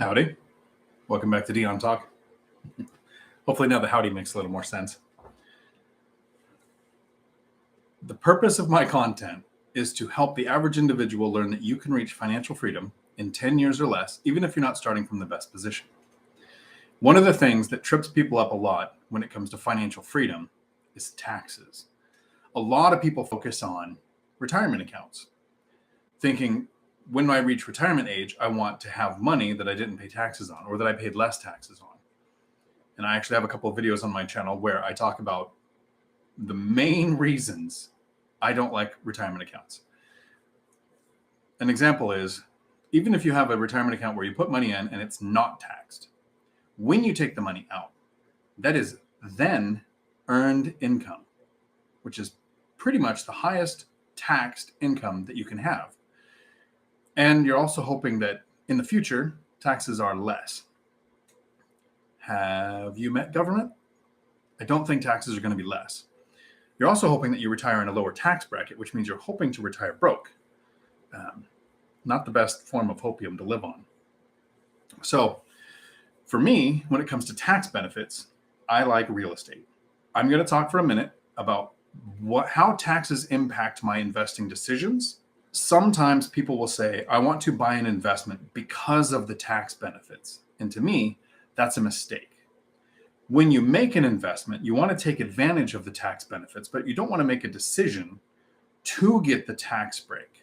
Howdy. Welcome back to Dion Talk. Hopefully now the howdy makes a little more sense. The purpose of my content is to help the average individual learn that you can reach financial freedom in 10 years or less, even if you're not starting from the best position. One of the things that trips people up a lot when it comes to financial freedom is taxes. A lot of people focus on retirement accounts, thinking, when I reach retirement age, I want to have money that I didn't pay taxes on or that I paid less taxes on. And I actually have a couple of videos on my channel where I talk about the main reasons I don't like retirement accounts. An example is, even if you have a retirement account where you put money in and it's not taxed, when you take the money out, that is then earned income, which is pretty much the highest taxed income that you can have. And you're also hoping that in the future, taxes are less. Have you met government? I don't think taxes are going to be less. You're also hoping that you retire in a lower tax bracket, which means you're hoping to retire broke. Not the best form of hopium to live on. So for me, when it comes to tax benefits, I like real estate. I'm going to talk for a minute about how taxes impact my investing decisions. Sometimes people will say, I want to buy an investment because of the tax benefits. And to me, that's a mistake. When you make an investment, you want to take advantage of the tax benefits, but you don't want to make a decision to get the tax break.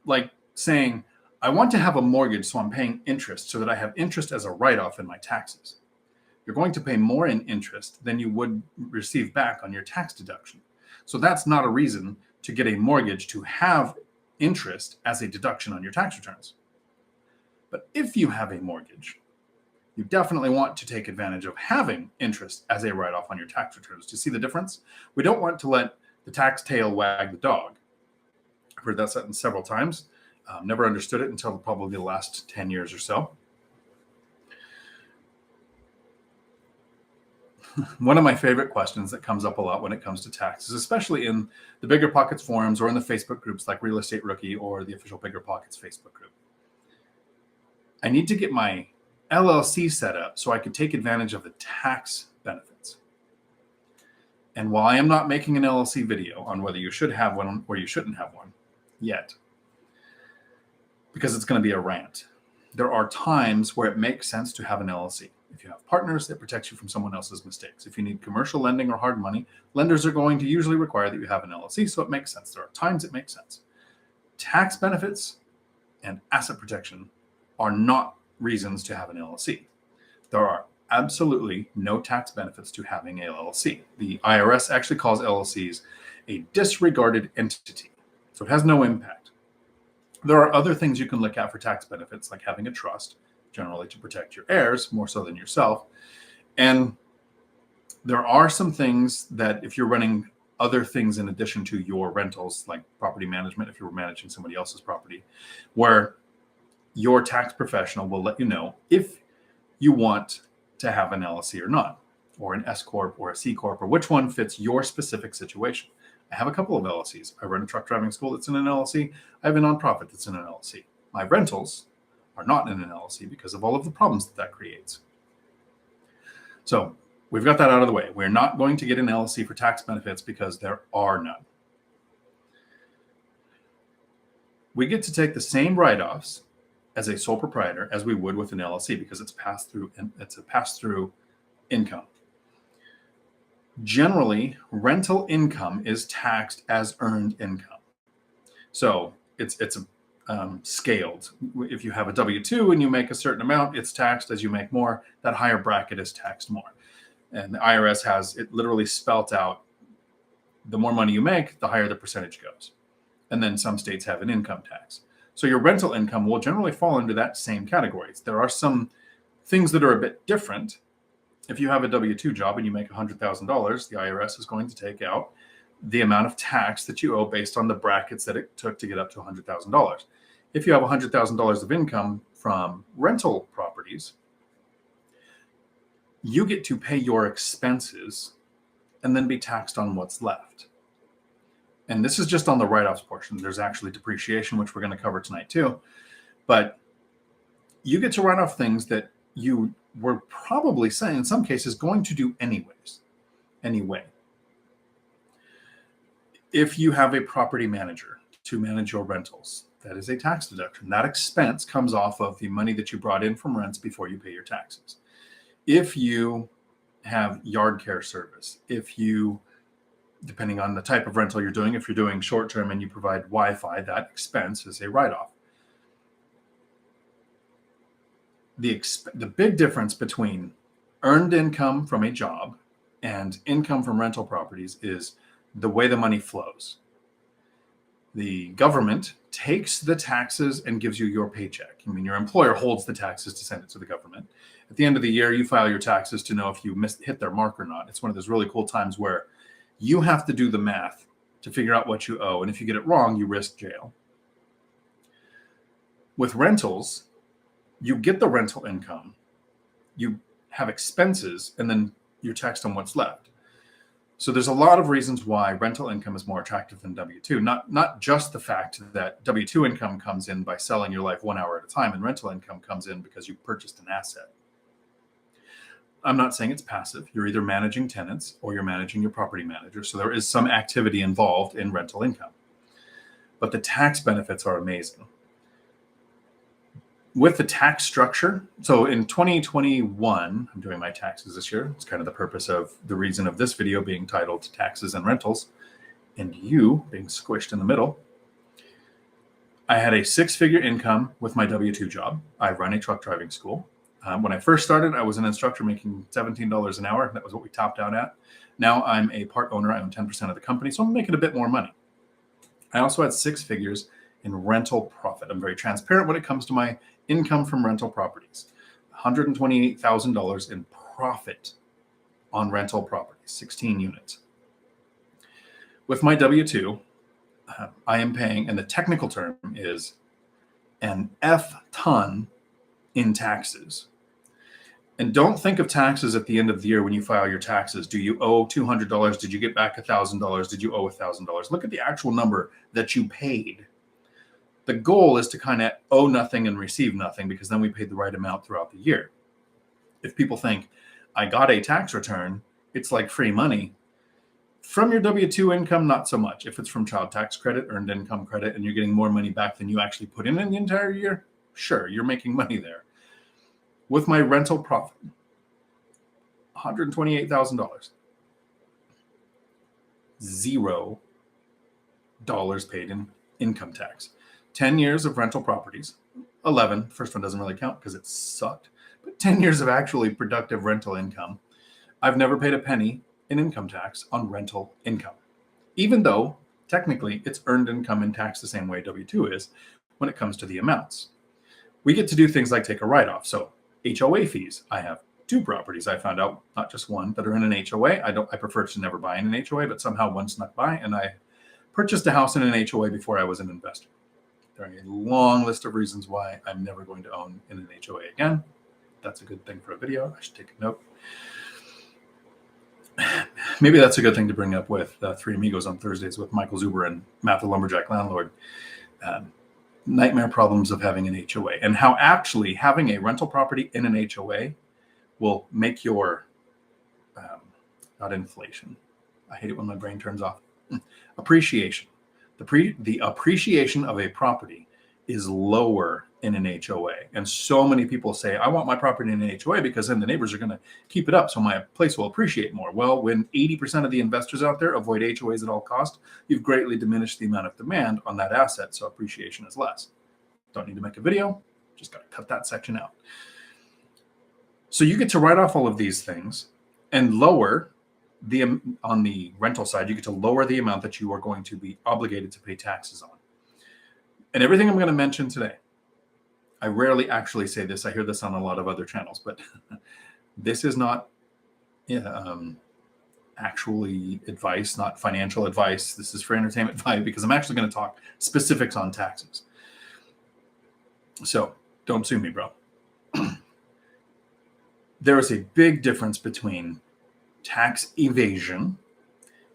Like saying, I want to have a mortgage, so I'm paying interest so that I have interest as a write-off in my taxes. You're going to pay more in interest than you would receive back on your tax deduction. So that's not a reason to get a mortgage to have interest as a deduction on your tax returns. But if you have a mortgage, you definitely want to take advantage of having interest as a write-off on your tax returns. Do you see the difference? We don't want to let the tax tail wag the dog. I've heard that sentence several times. Never understood it until probably the last 10 years or so. One of my favorite questions that comes up a lot when it comes to taxes, especially in the BiggerPockets forums or in the Facebook groups like Real Estate Rookie or the official BiggerPockets Facebook group. I need to get my LLC set up so I can take advantage of the tax benefits. And while I am not making an LLC video on whether you should have one or you shouldn't have one yet, because it's going to be a rant, there are times where it makes sense to have an LLC. If you have partners, it protects you from someone else's mistakes. If you need commercial lending or hard money, lenders are going to usually require that you have an LLC, so it makes sense. There are times it makes sense. Tax benefits and asset protection are not reasons to have an LLC. There are absolutely no tax benefits to having an LLC. The IRS actually calls LLCs a disregarded entity, so it has no impact. There are other things you can look at for tax benefits, like having a trust, generally to protect your heirs more so than yourself. And there are some things that if you're running other things in addition to your rentals, like property management, if you're managing somebody else's property, where your tax professional will let you know if you want to have an LLC or not, or an S Corp or a C Corp, or which one fits your specific situation. I have a couple of LLCs. I run a truck driving school that's in an LLC. I have a nonprofit that's in an LLC. My rentals are not in an LLC because of all of the problems that creates. So we've got that out of the way. We're not going to get an LLC for tax benefits because there are none. We get to take the same write-offs as a sole proprietor as we would with an LLC because it's a pass-through income. Generally, rental income is taxed as earned income. So it's scaled. If you have a W-2 and you make a certain amount, it's taxed as you make more. That higher bracket is taxed more. And the IRS has it literally spelt out. The more money you make, the higher the percentage goes. And then some states have an income tax. So your rental income will generally fall into that same categories. There are some things that are a bit different. If you have a W-2 job and you make $100,000, the IRS is going to take out the amount of tax that you owe based on the brackets that it took to get up to $100,000. If you have $100,000 of income from rental properties, you get to pay your expenses and then be taxed on what's left. And this is just on the write-offs portion. There's actually depreciation, which we're going to cover tonight too. But you get to write off things that you were probably saying, in some cases, going to do anyway. If you have a property manager to manage your rentals, that is a tax deduction. That expense comes off of the money that you brought in from rents before you pay your taxes. If you have yard care service, if you, depending on the type of rental you're doing, if you're doing short-term and you provide Wi-Fi, that expense is a write-off. The big difference between earned income from a job and income from rental properties is the way the money flows. The government takes the taxes and gives you your paycheck. I mean, your employer holds the taxes to send it to the government. At the end of the year, you file your taxes to know if you hit their mark or not. It's one of those really cool times where you have to do the math to figure out what you owe. And if you get it wrong, you risk jail. With rentals, you get the rental income, you have expenses, and then you're taxed on what's left. So there's a lot of reasons why rental income is more attractive than W-2. Not just the fact that W-2 income comes in by selling your life 1 hour at a time, and rental income comes in because you purchased an asset. I'm not saying it's passive. You're either managing tenants or you're managing your property manager. So there is some activity involved in rental income. But the tax benefits are amazing. With the tax structure, so in 2021, I'm doing my taxes this year. It's kind of the purpose of the reason of this video being titled Taxes and Rentals, and you being squished in the middle. I had a 6-figure income with my W-2 job. I run a truck driving school. When I first started, I was an instructor making $17 an hour. That was what we topped out at. Now I'm a part owner. I own 10% of the company, so I'm making a bit more money. I also had 6 figures in rental profit. I'm very transparent when it comes to my income from rental properties. $128,000 in profit on rental properties, 16 units. With my W-2, I am paying, and the technical term is an F-ton in taxes. And don't think of taxes at the end of the year when you file your taxes. Do you owe $200? Did you get back $1,000? Did you owe $1,000? Look at the actual number that you paid. The goal is to kind of owe nothing and receive nothing, because then we paid the right amount throughout the year. If people think, I got a tax return, it's like free money. From your W-2 income, not so much. If it's from child tax credit, earned income credit, and you're getting more money back than you actually put in the entire year, sure, you're making money there. With my rental profit, $128,000. $0 paid in income tax. 10 years of rental properties, 11. First one doesn't really count because it sucked, but 10 years of actually productive rental income. I've never paid a penny in income tax on rental income, even though technically it's earned income and taxed the same way W-2 is when it comes to the amounts. We get to do things like take a write-off. So HOA fees. I have 2 properties I found out, not just one, that are in an HOA. I prefer to never buy in an HOA, but somehow one snuck by, and I purchased a house in an HOA before I was an investor. There are a long list of reasons why I'm never going to own in an HOA again. That's a good thing for a video. I should take a note. Maybe that's a good thing to bring up with Three Amigos on Thursdays with Michael Zuber and Matt the Lumberjack Landlord. Nightmare problems of having an HOA, and how actually having a rental property in an HOA will make your, not inflation. I hate it when my brain turns off. Appreciation. The appreciation of a property is lower in an HOA. And so many people say, I want my property in an HOA because then the neighbors are going to keep it up, so my place will appreciate more. Well, when 80% of the investors out there avoid HOAs at all costs, you've greatly diminished the amount of demand on that asset, so appreciation is less. Don't need to make a video, just got to cut that section out. So you get to write off all of these things and lower on the rental side, you get to lower the amount that you are going to be obligated to pay taxes on. And everything I'm going to mention today, I rarely actually say this. I hear this on a lot of other channels, but this is not actually advice, not financial advice. This is for entertainment value, because I'm actually going to talk specifics on taxes. So don't sue me, bro. There is a big difference between tax evasion,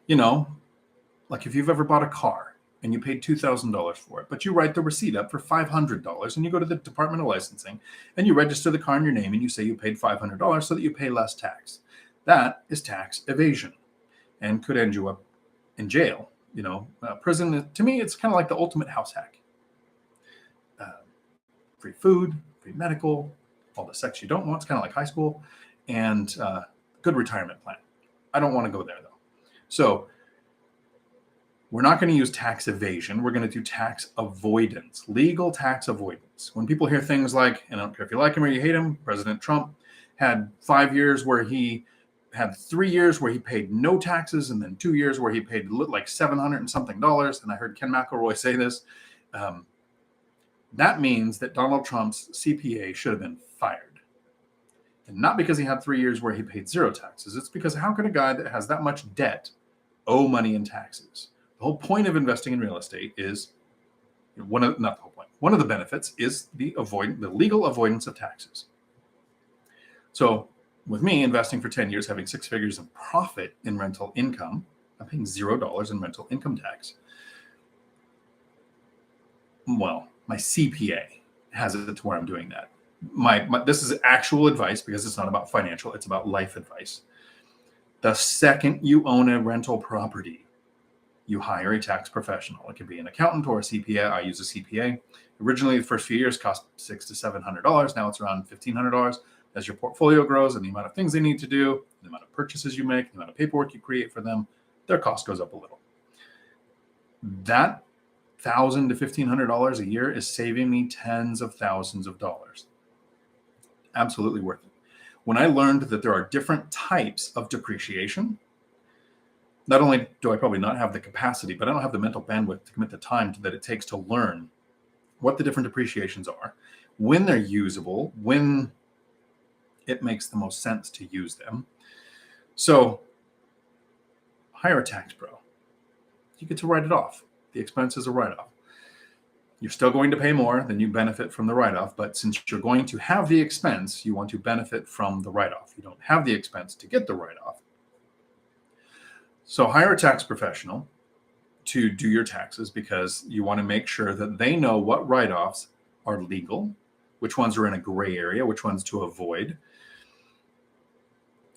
like if you've ever bought a car and you paid $2,000 for it, but you write the receipt up for $500 and you go to the Department of Licensing and you register the car in your name and you say you paid $500 so that you pay less tax. That is tax evasion and could end you up in jail. Prison, to me, it's kind of like the ultimate house hack. Free food, free medical, all the sex you don't want. It's kind of like high school, and good retirement plan. I don't want to go there, though. So we're not going to use tax evasion. We're going to do tax avoidance, legal tax avoidance. When people hear things like, and I don't care if you like him or you hate him, President Trump had 5 years where he had 3 years where he paid no taxes, and then 2 years where he paid like $700 and something. And I heard Ken McElroy say this. That means that Donald Trump's CPA should have been fired. And not because he had 3 years where he paid zero taxes. It's because how could a guy that has that much debt owe money in taxes? The whole point of investing in real estate is one of the benefits is the legal avoidance of taxes. So with me investing for 10 years, having 6 figures of profit in rental income, I'm paying $0 in rental income tax. Well, my CPA has it to where I'm doing that. This is actual advice because it's not about financial, it's about life advice. The second you own a rental property, you hire a tax professional. It could be an accountant or a CPA. I use a CPA. Originally, the first few years cost $600 to $700. Now it's around $1,500. As your portfolio grows and the amount of things they need to do, the amount of purchases you make, the amount of paperwork you create for them, their cost goes up a little. That $1,000 to $1,500 a year is saving me tens of thousands of dollars. Absolutely worth it. When I learned that there are different types of depreciation, not only do I probably not have the capacity, but I don't have the mental bandwidth to commit the time that it takes to learn what the different depreciations are, when they're usable, when it makes the most sense to use them. So hire a tax pro. You get to write it off. The expense is a write-off. You're still going to pay more than you benefit from the write-off, but since you're going to have the expense, you want to benefit from the write-off. You don't have the expense to get the write-off. So hire a tax professional to do your taxes because you want to make sure that they know what write-offs are legal, which ones are in a gray area, which ones to avoid.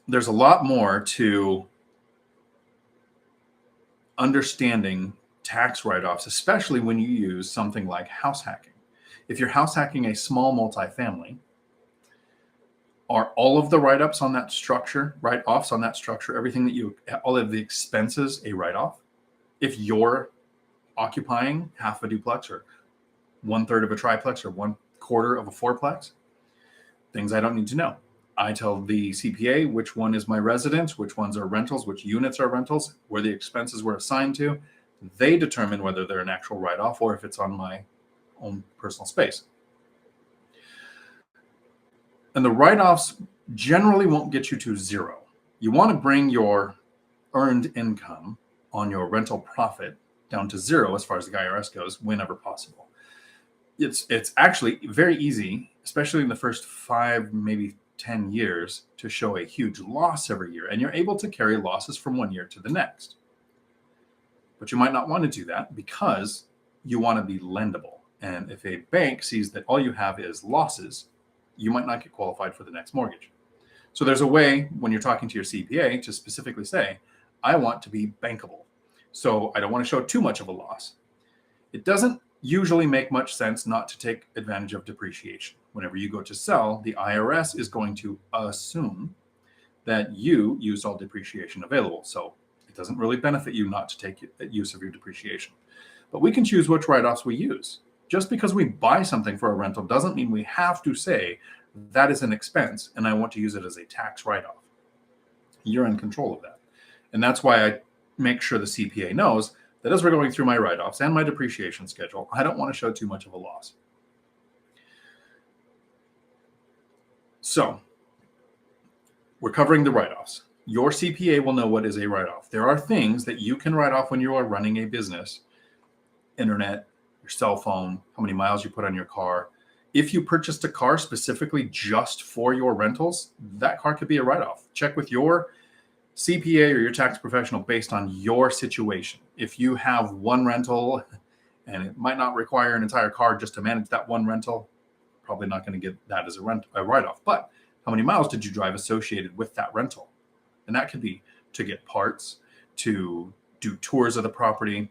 There's a lot more to understanding tax write-offs, especially when you use something like house hacking. If you're house hacking a small multifamily, are all of the write-ups on that structure, write-offs on that structure, all of the expenses a write-off? If you're occupying half a duplex or 1/3 of a triplex or 1/4 of a fourplex, things I don't need to know. I tell the CPA which one is my residence, which ones are rentals, which units are rentals, where the expenses were assigned to. They determine whether they're an actual write-off or if it's on my own personal space. And the write-offs generally won't get you to zero. You want to bring your earned income on your rental profit down to zero as far as the IRS goes whenever possible. It's actually very easy, especially in the first 5, maybe 10 years, to show a huge loss every year. And you're able to carry losses from one year to the next. But you might not want to do that because you want to be lendable. And if a bank sees that all you have is losses, you might not get qualified for the next mortgage. So there's a way when you're talking to your CPA to specifically say, I want to be bankable. So I don't want to show too much of a loss. It doesn't usually make much sense not to take advantage of depreciation. Whenever you go to sell, the IRS is going to assume that you used all depreciation available. So it doesn't really benefit you not to take use of your depreciation. But we can choose which write-offs we use. Just because we buy something for a rental doesn't mean we have to say that is an expense and I want to use it as a tax write-off. You're in control of that. And that's why I make sure the CPA knows that as we're going through my write-offs and my depreciation schedule, I don't want to show too much of a loss. So we're covering the write-offs. Your CPA will know what is a write-off. There are things that you can write off when you are running a business: internet, your cell phone, how many miles you put on your car. If you purchased a car specifically just for your rentals, that car could be a write-off. Check with your CPA or your tax professional based on your situation. If you have one rental and it might not require an entire car just to manage that one rental, probably not going to get that as a write-off. But how many miles did you drive associated with that rental? And that could be to get parts, to do tours of the property.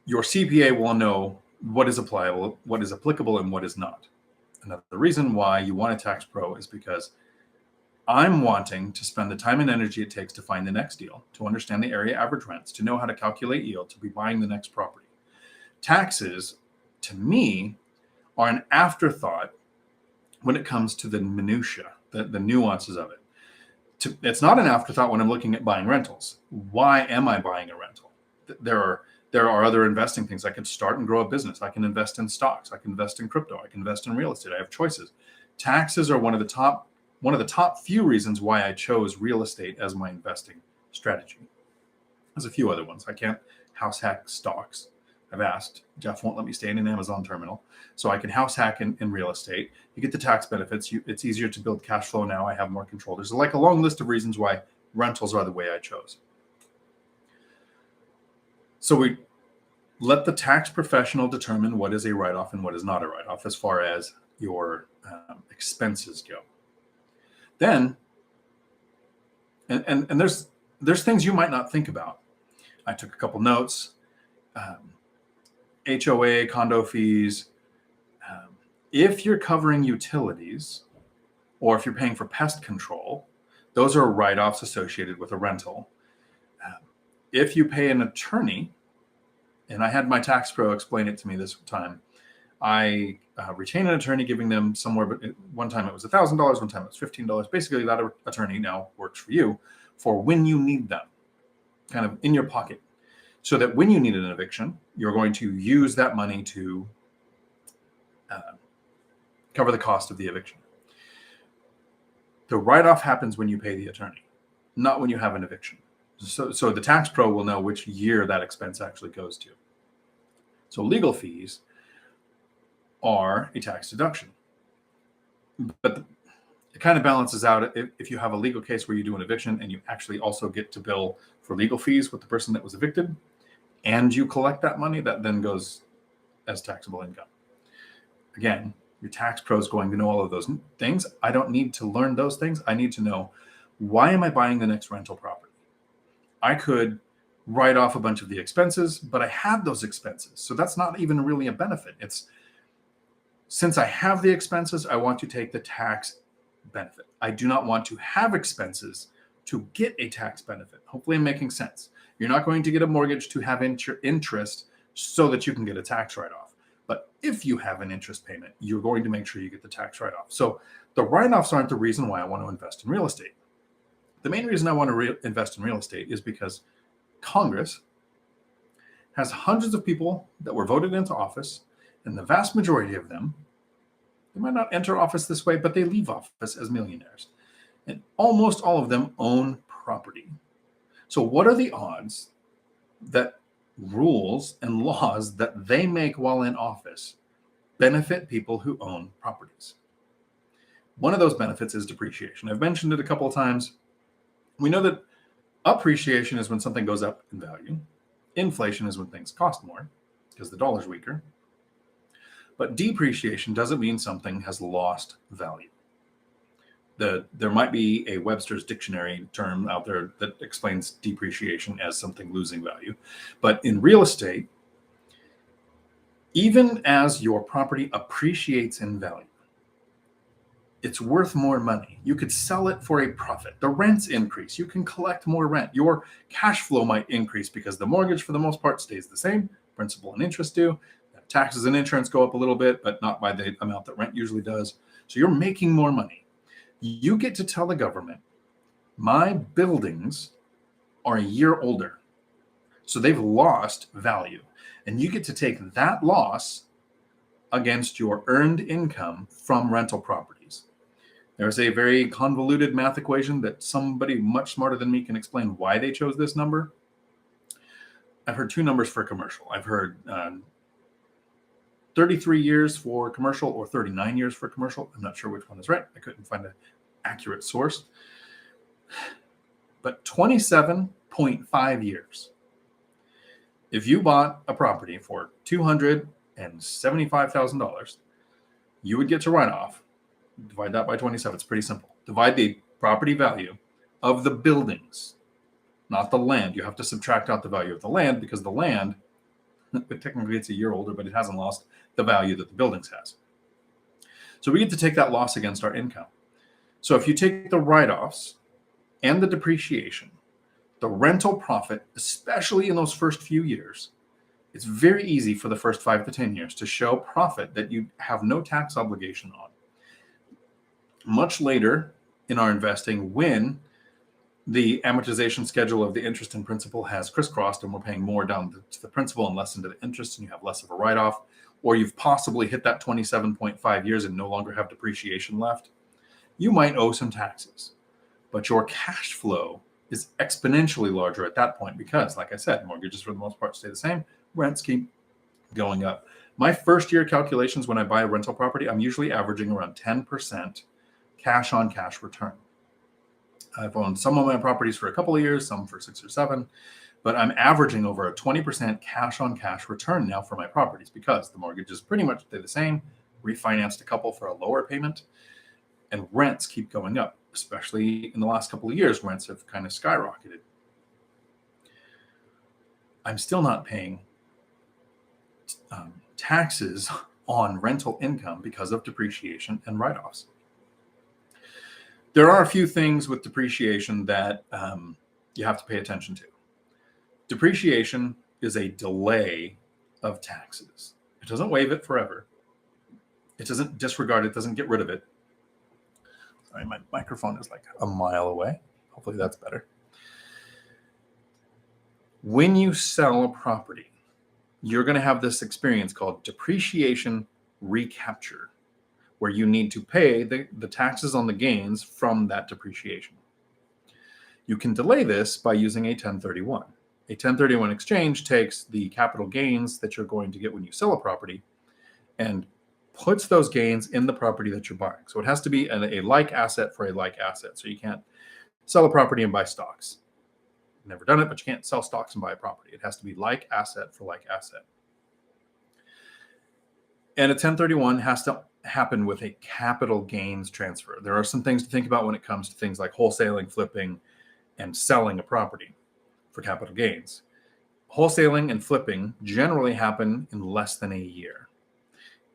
Your CPA will know what is applicable, and what is not. Another reason why you want a tax pro is because I'm wanting to spend the time and energy it takes to find the next deal, to understand the area average rents, to know how to calculate yield, to be buying the next property. Taxes, to me, are an afterthought when it comes to the minutia, the nuances of it. It's not an afterthought when I'm looking at buying rentals. Why am I buying a rental? There are other investing things. I can start and grow a business. I can invest in stocks. I can invest in crypto. I can invest in real estate. I have choices. Taxes are one of the top few reasons why I chose real estate as my investing strategy. There's a few other ones. I can't house hack stocks. I've asked. Jeff won't let me stay in an Amazon terminal. So I can house hack in real estate. You get the tax benefits. It's easier to build cash flow now. I have more control. There's like a long list of reasons why rentals are the way I chose. So we let the tax professional determine what is a write-off and what is not a write-off as far as your expenses go. Then, and there's things you might not think about. I took a couple notes. HOA, condo fees. If you're covering utilities, or if you're paying for pest control, those are write-offs associated with a rental. If you pay an attorney, and I had my tax pro explain it to me this time, I retain an attorney, giving them somewhere, but one time it was $1,000, one time it was $15. Basically, that attorney now works for you for when you need them, kind of in your pocket, so that when you need an eviction, you're going to use that money to cover the cost of the eviction. The write-off happens when you pay the attorney, not when you have an eviction. So the tax pro will know which year that expense actually goes to. So legal fees are a tax deduction. But it kind of balances out if you have a legal case where you do an eviction and you actually also get to bill for legal fees with the person that was evicted, and you collect that money, that then goes as taxable income. Again, your tax pro is going to know all of those things. I don't need to learn those things. I need to know, why am I buying the next rental property? I could write off a bunch of the expenses, but I have those expenses. So that's not even really a benefit. It's, since I have the expenses, I want to take the tax benefit. I do not want to have expenses to get a tax benefit. Hopefully I'm making sense. You're not going to get a mortgage to have interest so that you can get a tax write-off. But if you have an interest payment, you're going to make sure you get the tax write-off. So the write-offs aren't the reason why I want to invest in real estate. The main reason I want to invest in real estate is because Congress has hundreds of people that were voted into office, and the vast majority of them, they might not enter office this way, but they leave office as millionaires. And almost all of them own property. So what are the odds that rules and laws that they make while in office benefit people who own properties? One of those benefits is depreciation. I've mentioned it a couple of times. We know that appreciation is when something goes up in value. Inflation is when things cost more because the dollar's weaker. But depreciation doesn't mean something has lost value. There might be a Webster's dictionary term out there that explains depreciation as something losing value. But in real estate, even as your property appreciates in value, it's worth more money. You could sell it for a profit. The rents increase. You can collect more rent. Your cash flow might increase because the mortgage, for the most part, stays the same. Principal and interest do. Taxes and insurance go up a little bit, but not by the amount that rent usually does. So you're making more money. You get to tell the government, my buildings are a year older, so they've lost value. And you get to take that loss against your earned income from rental properties. There's a very convoluted math equation that somebody much smarter than me can explain why they chose this number. I've heard two numbers for commercial. I've heard 33 years for commercial or 39 years for commercial. I'm not sure which one is right. I couldn't find an accurate source. But 27.5 years. If you bought a property for $275,000, you would get to write off. Divide that by 27. It's pretty simple. Divide the property value of the buildings, not the land. You have to subtract out the value of the land because the land, technically it's a year older, but it hasn't lost the value that the buildings has. So we get to take that loss against our income. So if you take the write-offs and the depreciation, the rental profit, especially in those first few years, it's very easy for the first 5 to 10 years to show profit that you have no tax obligation on. Much later in our investing, when the amortization schedule of the interest and principal has crisscrossed and we're paying more down to the principal and less into the interest and you have less of a write-off, or you've possibly hit that 27.5 years and no longer have depreciation left, you might owe some taxes. But your cash flow is exponentially larger at that point because, like I said, mortgages for the most part stay the same. Rents keep going up. My first year calculations when I buy a rental property, I'm usually averaging around 10% cash on cash return. I've owned some of my properties for a couple of years, some for 6 or 7, but I'm averaging over a 20% cash on cash return now for my properties because the mortgages pretty much stay the same, refinanced a couple for a lower payment, and rents keep going up, especially in the last couple of years. Rents have kind of skyrocketed. I'm still not paying taxes on rental income because of depreciation and write-offs. There are a few things with depreciation that you have to pay attention to. Depreciation is a delay of taxes. It doesn't waive it forever. It doesn't disregard it, doesn't get rid of it. Sorry, my microphone is like a mile away. Hopefully that's better. When you sell a property, you're going to have this experience called depreciation recapture, where you need to pay the taxes on the gains from that depreciation. You can delay this by using a 1031. A 1031 exchange takes the capital gains that you're going to get when you sell a property and puts those gains in the property that you're buying. So it has to be a like asset for a like asset. So you can't sell a property and buy stocks. Never done it, but you can't sell stocks and buy a property. It has to be like asset for like asset. And a 1031 has to happen with a capital gains transfer. There are some things to think about when it comes to things like wholesaling, flipping, and selling a property for capital gains. Wholesaling and flipping generally happen in less than a year.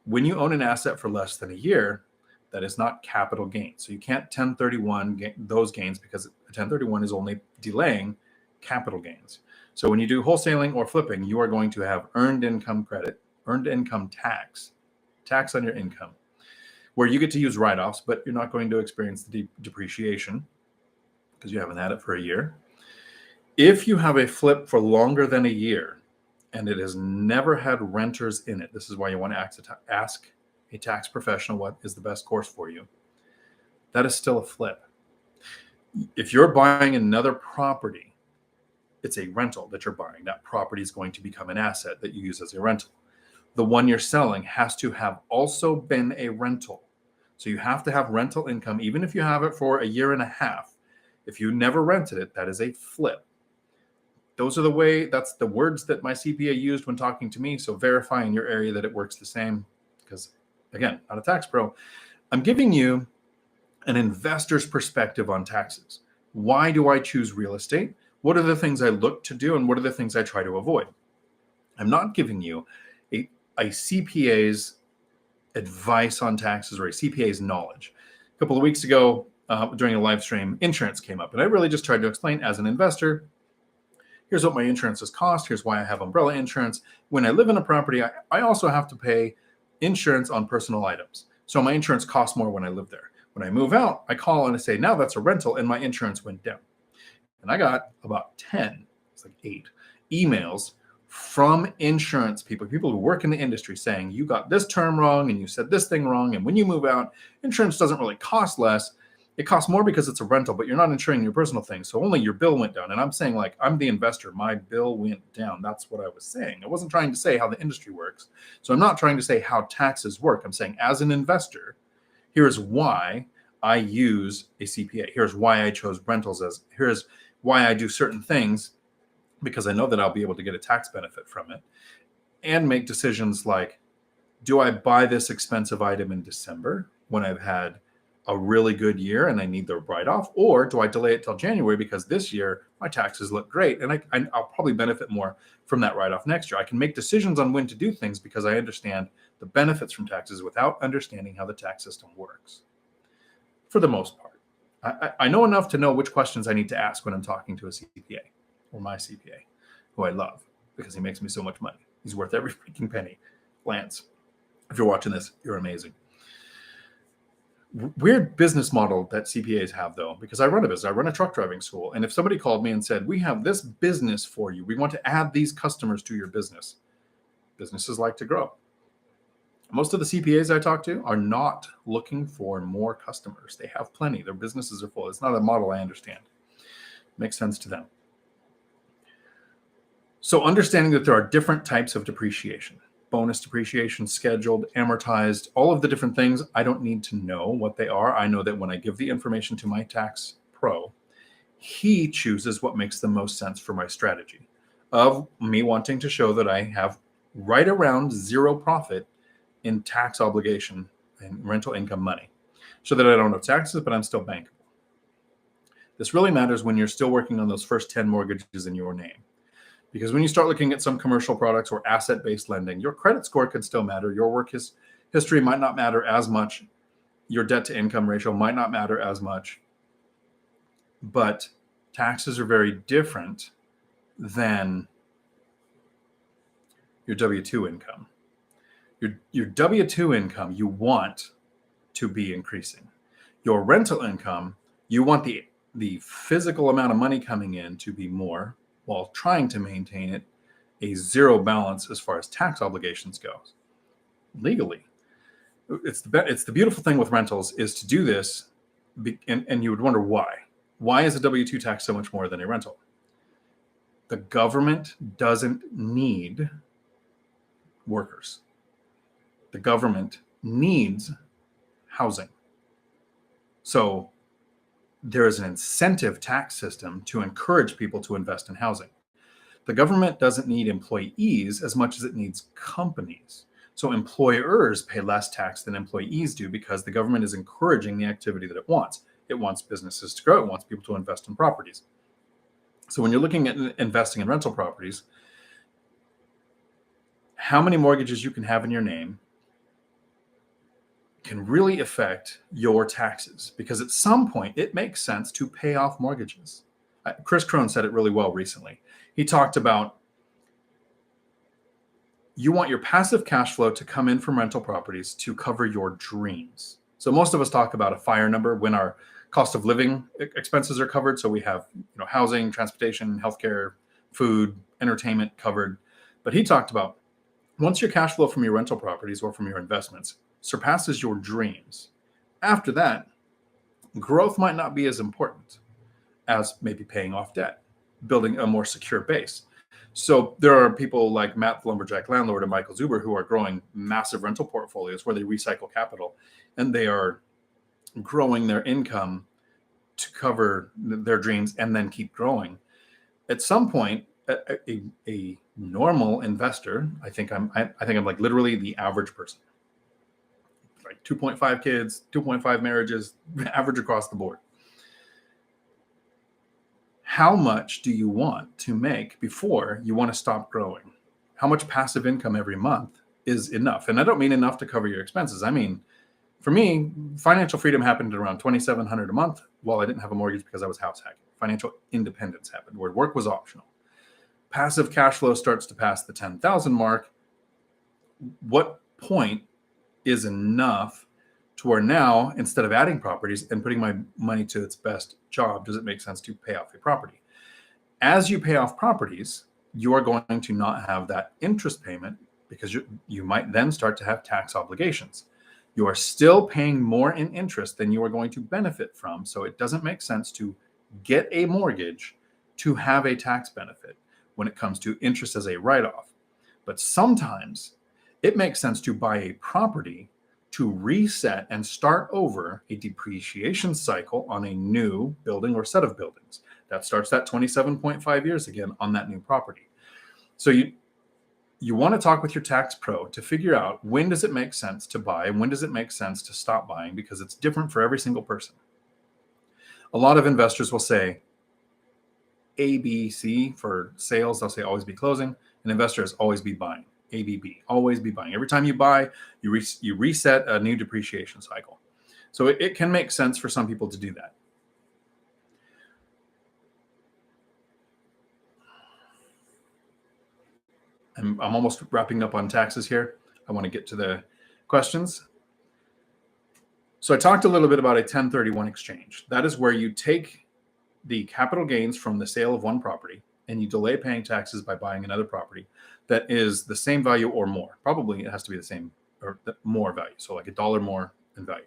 When you own an asset for less than a year, that is not capital gains. So you can't 1031 those gains because a 1031 is only delaying capital gains. So when you do wholesaling or flipping, you are going to have earned income credit, earned income tax on your income, where you get to use write-offs, but you're not going to experience the depreciation because you haven't had it for a year. If you have a flip for longer than a year and it has never had renters in it, this is why you want to ask a tax professional what is the best course for you. That is still a flip. If you're buying another property, it's a rental that you're buying. That property is going to become an asset that you use as a rental. The one you're selling has to have also been a rental. So you have to have rental income, even if you have it for a year and a half. If you never rented it, that is a flip. That's the words that my CPA used when talking to me. So verify in your area that it works the same. Because again, not a tax pro. I'm giving you an investor's perspective on taxes. Why do I choose real estate? What are the things I look to do? And what are the things I try to avoid? I'm not giving you a CPA's advice on taxes or a CPA's knowledge. A couple of weeks ago, during a live stream, insurance came up. And I really just tried to explain, as an investor, here's what my insurances cost. Here's why I have umbrella insurance. When I live in a property, I also have to pay insurance on personal items. So my insurance costs more when I live there. When I move out, I call and I say, now that's a rental, and my insurance went down. And I got about 10, it's like 8 emails from insurance people who work in the industry saying, you got this term wrong and you said this thing wrong. And when you move out, insurance doesn't really cost less. It costs more because it's a rental, but you're not insuring your personal things. So only your bill went down. And I'm saying, like, I'm the investor. My bill went down. That's what I was saying. I wasn't trying to say how the industry works. So I'm not trying to say how taxes work. I'm saying, as an investor, here's why I use a CPA. Here's why I chose rentals here's why I do certain things, because I know that I'll be able to get a tax benefit from it, and make decisions like, do I buy this expensive item in December when I've had a really good year and I need the write-off, or do I delay it till January because this year my taxes look great and I'll probably benefit more from that write-off next year. I can make decisions on when to do things because I understand the benefits from taxes without understanding how the tax system works. For the most part, I know enough to know which questions I need to ask when I'm talking to a CPA or my CPA, who I love because he makes me so much money. He's worth every freaking penny. Lance, if you're watching this, you're amazing. Weird business model that CPAs have, though, because I run a business. I run a truck driving school. And if somebody called me and said, we have this business for you, we want to add these customers to your business. Businesses like to grow. Most of the CPAs I talk to are not looking for more customers. They have plenty. Their businesses are full. It's not a model I understand. Makes sense to them. So understanding that there are different types of depreciation. Bonus depreciation, scheduled, amortized, all of the different things. I don't need to know what they are. I know that when I give the information to my tax pro, he chooses what makes the most sense for my strategy of me wanting to show that I have right around zero profit in tax obligation and rental income money, so that I don't have taxes, but I'm still bankable. This really matters when you're still working on those first 10 mortgages in your name. Because when you start looking at some commercial products or asset-based lending, your credit score can still matter. Your work history might not matter as much. Your debt-to-income ratio might not matter as much. But taxes are very different than your W-2 income. Your W-2 income, you want to be increasing. Your rental income, you want the physical amount of money coming in to be more, while trying to maintain it a zero balance as far as tax obligations goes. Legally, it's the beautiful thing with rentals is to do this, and you would wonder why. Why is a W-2 tax so much more than a rental? The government doesn't need workers. The government needs housing. So there is an incentive tax system to encourage people to invest in housing. The government doesn't need employees as much as it needs companies. So employers pay less tax than employees do because the government is encouraging the activity that it wants. It wants businesses to grow. It wants people to invest in properties. So when you're looking at investing in rental properties, how many mortgages you can have in your name can really affect your taxes, because at some point it makes sense to pay off mortgages. Kris Krohn said it really well recently. He talked about you want your passive cash flow to come in from rental properties to cover your dreams. So most of us talk about a FIRE number when our cost of living expenses are covered. So we have housing, transportation, healthcare, food, entertainment covered. But he talked about once your cash flow from your rental properties or from your investments surpasses your dreams, after that, growth might not be as important as maybe paying off debt, building a more secure base. So there are people like Matt the Lumberjack Landlord and Michael Zuber who are growing massive rental portfolios where they recycle capital, and they are growing their income to cover their dreams and then keep growing. At some point, a normal investor, I think I'm like literally the average person, like 2.5 kids, 2.5 marriages, average across the board. How much do you want to make before you want to stop growing? How much passive income every month is enough? And I don't mean enough to cover your expenses. I mean, for me, financial freedom happened at around $2,700 a month while I didn't have a mortgage because I was house hacking. Financial independence happened where work was optional. Passive cash flow starts to pass the 10,000 mark. What point is enough to where now, instead of adding properties and putting my money to its best job, does it make sense to pay off a property? As you pay off properties, you are going to not have that interest payment because you might then start to have tax obligations. You are still paying more in interest than you are going to benefit from. So it doesn't make sense to get a mortgage to have a tax benefit when it comes to interest as a write-off. But sometimes it makes sense to buy a property to reset and start over a depreciation cycle on a new building or set of buildings. That starts at 27.5 years again on that new property. So you want to talk with your tax pro to figure out when does it make sense to buy and when does it make sense to stop buying, because it's different for every single person. A lot of investors will say A, B, C for sales. They'll say always be closing. An investor is always be buying. ABB, always be buying. Every time you buy, you reset a new depreciation cycle. So it can make sense for some people to do that. I'm almost wrapping up on taxes here. I want to get to the questions. So I talked a little bit about a 1031 exchange. That is where you take the capital gains from the sale of one property and you delay paying taxes by buying another property that is the same value or more. Probably it has to be the same or more value. So like $1 more in value.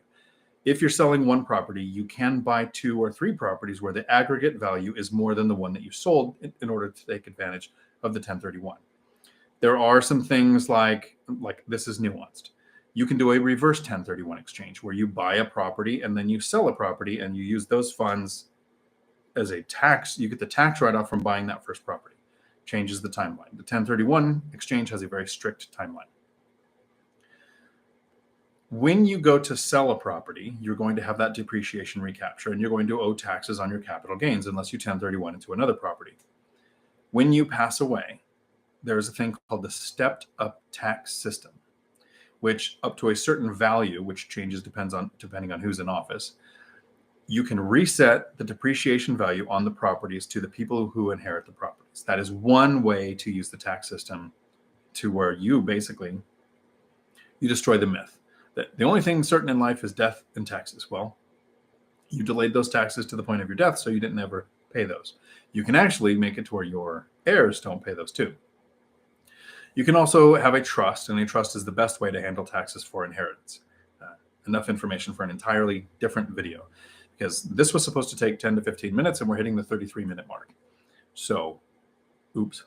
If you're selling one property, you can buy 2 or 3 properties where the aggregate value is more than the one that you sold in order to take advantage of the 1031. There are some things like this is nuanced. You can do a reverse 1031 exchange where you buy a property and then you sell a property and you use those funds as a tax. You get the tax write-off from buying that first property. Changes the timeline. The 1031 exchange has a very strict timeline. When you go to sell a property, you're going to have that depreciation recapture and you're going to owe taxes on your capital gains unless you 1031 into another property. When you pass away, there's a thing called the stepped up tax system, which up to a certain value, which changes depending on who's in office, you can reset the depreciation value on the properties to the people who inherit the properties. That is one way to use the tax system to where you basically, you destroy the myth that the only thing certain in life is death and taxes. Well, you delayed those taxes to the point of your death, so you didn't ever pay those. You can actually make it to where your heirs don't pay those too. You can also have a trust, and a trust is the best way to handle taxes for inheritance. Enough information for an entirely different video, because this was supposed to take 10 to 15 minutes and we're hitting the 33-minute mark. So, oops.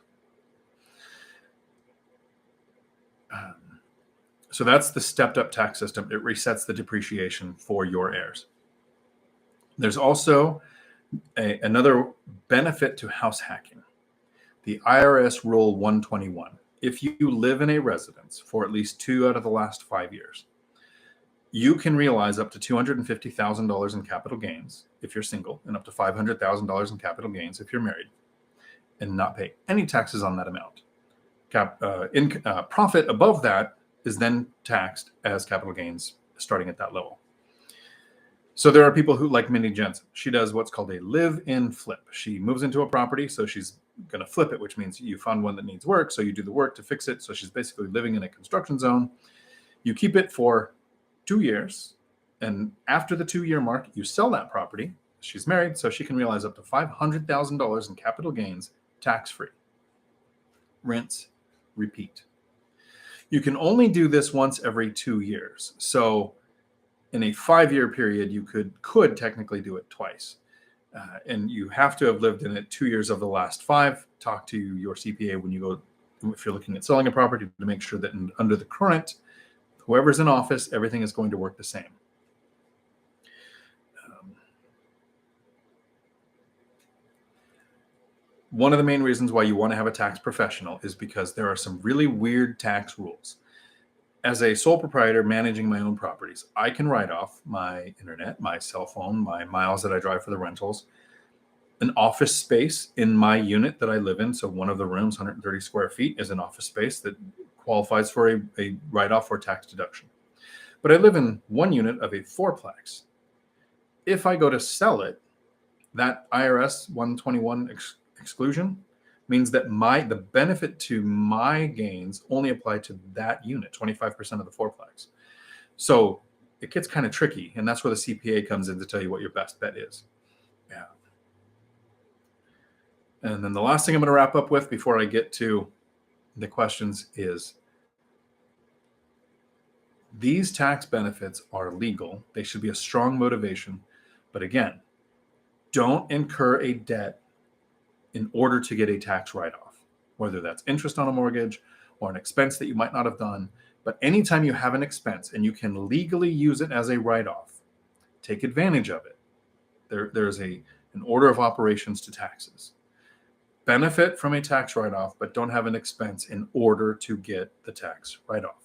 So that's the stepped up tax system. It resets the depreciation for your heirs. There's also another benefit to house hacking. The IRS Rule 121. If you live in a residence for at least 2 out of the last 5 years, you can realize up to $250,000 in capital gains if you're single and up to $500,000 in capital gains if you're married and not pay any taxes on that amount. Profit above that is then taxed as capital gains starting at that level. So there are people who, like Mindy Jensen, she does what's called a live-in flip. She moves into a property, so she's going to flip it, which means you found one that needs work, so you do the work to fix it. So she's basically living in a construction zone. You keep it for 2 years, and after the 2-year mark, you sell that property. She's married, so she can realize up to $500,000 in capital gains tax-free. Rinse, repeat. You can only do this once every 2 years. So in a 5-year period, you could technically do it twice. And you have to have lived in it 2 years of the last 5. Talk to your CPA when you go, if you're looking at selling a property, to make sure that under the current, whoever's in office, everything is going to work the same. One of the main reasons why you want to have a tax professional is because there are some really weird tax rules. As a sole proprietor managing my own properties, I can write off my internet, my cell phone, my miles that I drive for the rentals, an office space in my unit that I live in. So one of the rooms, 130 square feet, is an office space that qualifies for a write-off or tax deduction. But I live in one unit of a 4-plex. If I go to sell it, that IRS 121 exclusion means that the benefit to my gains only apply to that unit, 25% of the 4-plex. So it gets kind of tricky, and that's where the CPA comes in to tell you what your best bet is. Yeah. And then the last thing I'm going to wrap up with before I get to the questions is these tax benefits are legal. They should be a strong motivation. But again, don't incur a debt in order to get a tax write-off, whether that's interest on a mortgage or an expense that you might not have done. But anytime you have an expense and you can legally use it as a write-off, take advantage of it. There's an order of operations to taxes. Benefit from a tax write-off, but don't have an expense in order to get the tax write-off.